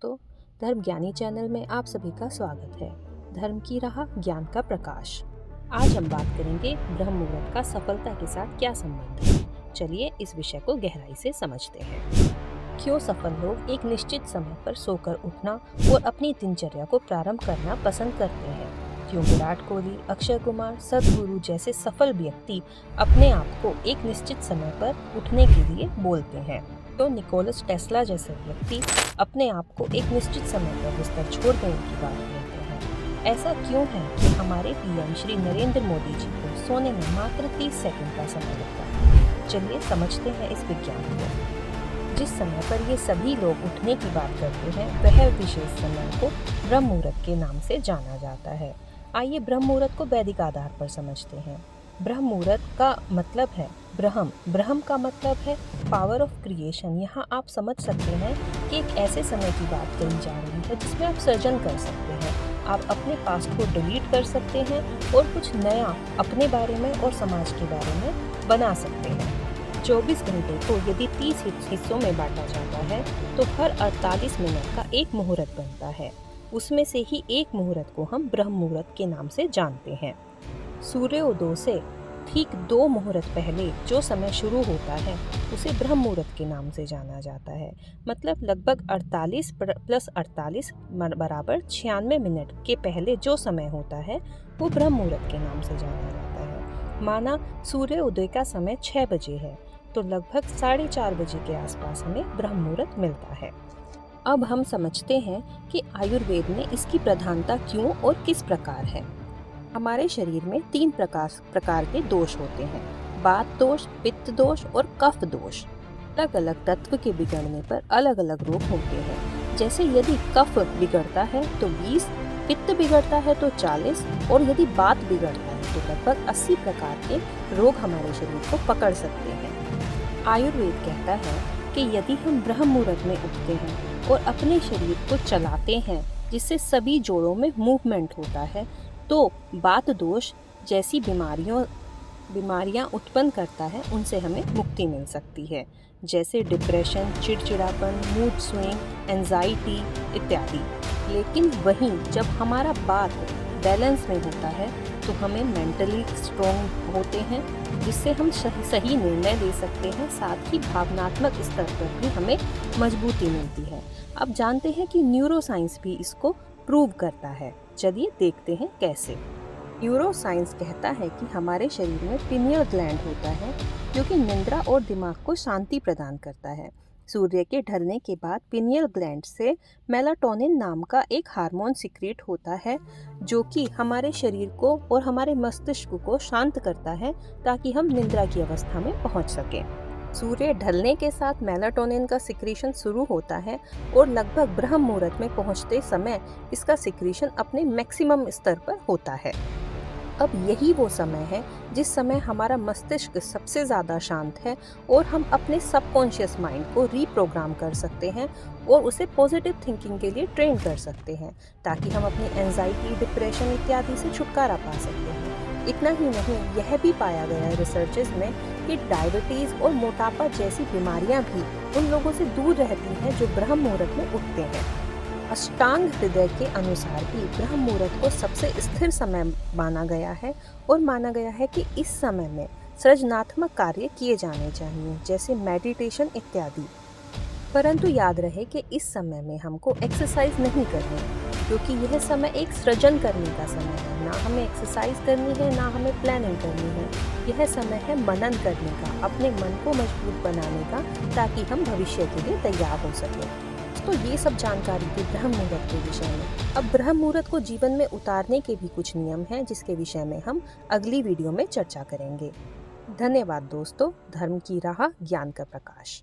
तो धर्म ज्ञानी चैनल में आप सभी का स्वागत है। धर्म की राह, ज्ञान का प्रकाश। आज हम बात करेंगे ब्रह्म मुहूर्त का सफलता के साथ क्या संबंध है। चलिए इस विषय को गहराई से समझते हैं। क्यों सफल लोग एक निश्चित समय पर सोकर उठना और अपनी दिनचर्या को प्रारंभ करना पसंद करते हैं? क्यों विराट कोहली, अक्षय कुमार, सद्गुरु जैसे सफल व्यक्ति अपने आप को एक निश्चित समय पर उठने के लिए बोलते हैं? तो निकोलस टेस्ला जैसे व्यक्ति अपने आप को एक निश्चित समय पर बिस्तर छोड़ देने की बात कहते हैं? ऐसा क्यों है कि हमारे पीएम श्री नरेंद्र मोदी जी को सोने में मात्र 30 सेकंड का समय लगता है? चलिए समझते हैं इस विज्ञान को। जिस समय पर ये सभी लोग उठने की बात करते हैं वह विशेष समय को ब्रह्म मुहूर्त के नाम से जाना जाता है। आइए ब्रह्म मुहूर्त को वैदिक आधार पर समझते हैं। ब्रह्म मुहूर्त का मतलब है ब्रह्म का मतलब है पावर ऑफ क्रिएशन। यहाँ आप समझ सकते हैं कि एक ऐसे समय की बात कही जा रही है जिसमें आप सृजन कर सकते हैं, आप अपने पास्ट को डिलीट कर सकते हैं और कुछ नया अपने बारे में और समाज के बारे में बना सकते हैं। 24 घंटे को यदि 30 हिस्सों में बांटा जाता है तो हर 48 मिनट का एक मुहूर्त बनता है। उसमें से ही एक मुहूर्त को हम ब्रह्म मुहूर्त के नाम से जानते हैं। सूर्योदय से ठीक 2 मुहूर्त पहले जो समय शुरू होता है उसे ब्रह्म मुहूर्त के नाम से जाना जाता है। मतलब लगभग 48 प्लस 48 बराबर 96 मिनट के पहले जो समय होता है वो ब्रह्म मुहूर्त के नाम से जाना जाता है। माना सूर्योदय का समय 6 बजे है तो लगभग 4:30 बजे के आसपास हमें ब्रह्म मुहूर्त मिलता है। अब हम समझते हैं कि आयुर्वेद में इसकी प्रधानता क्यों और किस प्रकार है। हमारे शरीर में 3 प्रकार के दोष होते हैं: वात दोष, पित्त दोष और कफ दोष। अलग अलग तत्व के बिगड़ने पर अलग अलग रोग होते हैं। जैसे यदि कफ बिगड़ता है तो 20, पित्त बिगड़ता है तो 40 और यदि वात बिगड़ता है तो लगभग 80 प्रकार के रोग हमारे शरीर को पकड़ सकते हैं। आयुर्वेद कहता है कि यदि हम ब्रह्म मुहूर्त में उठते हैं और अपने शरीर को चलाते हैं जिससे सभी जोड़ों में मूवमेंट होता है तो वात दोष जैसी बीमारियां उत्पन्न करता है उनसे हमें मुक्ति मिल सकती है। जैसे डिप्रेशन, चिड़चिड़ापन, मूड स्विंग, एंजाइटी इत्यादि। लेकिन वहीं जब हमारा वात बैलेंस में होता है तो हमें मेंटली स्ट्रॉन्ग होते हैं जिससे हम सही निर्णय ले सकते हैं। साथ ही भावनात्मक स्तर पर भी हमें मजबूती मिलती है। अब जानते हैं कि न्यूरोसाइंस भी इसको प्रूव करता है। चलिए देखते हैं कैसे। न्यूरोसाइंस कहता है कि हमारे शरीर में पिनियल ग्लैंड होता है जो कि निद्रा और दिमाग को शांति प्रदान करता है। सूर्य के ढलने के बाद पिनियल ग्लैंड से मेलाटोनिन नाम का एक हार्मोन सिक्रीट होता है जो कि हमारे शरीर को और हमारे मस्तिष्क को शांत करता है ताकि हम निद्रा की अवस्था में पहुंच सकें। सूर्य ढलने के साथ मेलाटोनिन का सिक्रीशन शुरू होता है और लगभग ब्रह्म मुहूर्त में पहुंचते समय इसका सिक्रीशन अपने मैक्सिमम स्तर पर होता है। अब यही वो समय है जिस समय हमारा मस्तिष्क सबसे ज़्यादा शांत है और हम अपने सबकॉन्शियस माइंड को रीप्रोग्राम कर सकते हैं और उसे पॉजिटिव थिंकिंग के लिए ट्रेन कर सकते हैं ताकि हम अपनी एंजाइटी, डिप्रेशन इत्यादि से छुटकारा पा सकते हैं। इतना ही नहीं, यह भी पाया गया है रिसर्चेस में कि डायबिटीज़ और मोटापा जैसी बीमारियां भी उन लोगों से दूर रहती हैं जो ब्रह्म मुहूर्त में उठते हैं। अष्टांग हृदय के अनुसार भी ब्रह्म मुहूर्त को सबसे स्थिर समय माना गया है और माना गया है कि इस समय में सृजनात्मक कार्य किए जाने चाहिए जैसे मेडिटेशन इत्यादि। परंतु याद रहे कि इस समय में हमको एक्सरसाइज नहीं करनी क्योंकि यह समय एक सृजन करने का समय है। ना हमें एक्सरसाइज करनी है, ना हमें प्लानिंग करनी है। यह समय है मनन करने का, अपने मन को मजबूत बनाने का ताकि हम भविष्य के लिए तैयार हो सकें। तो ये सब जानकारी थी ब्रह्म मुहूर्त के विषय में। अब ब्रह्म मुहूर्त को जीवन में उतारने के भी कुछ नियम हैं जिसके विषय में हम अगली वीडियो में चर्चा करेंगे। धन्यवाद दोस्तों। धर्म की राह, ज्ञान का प्रकाश।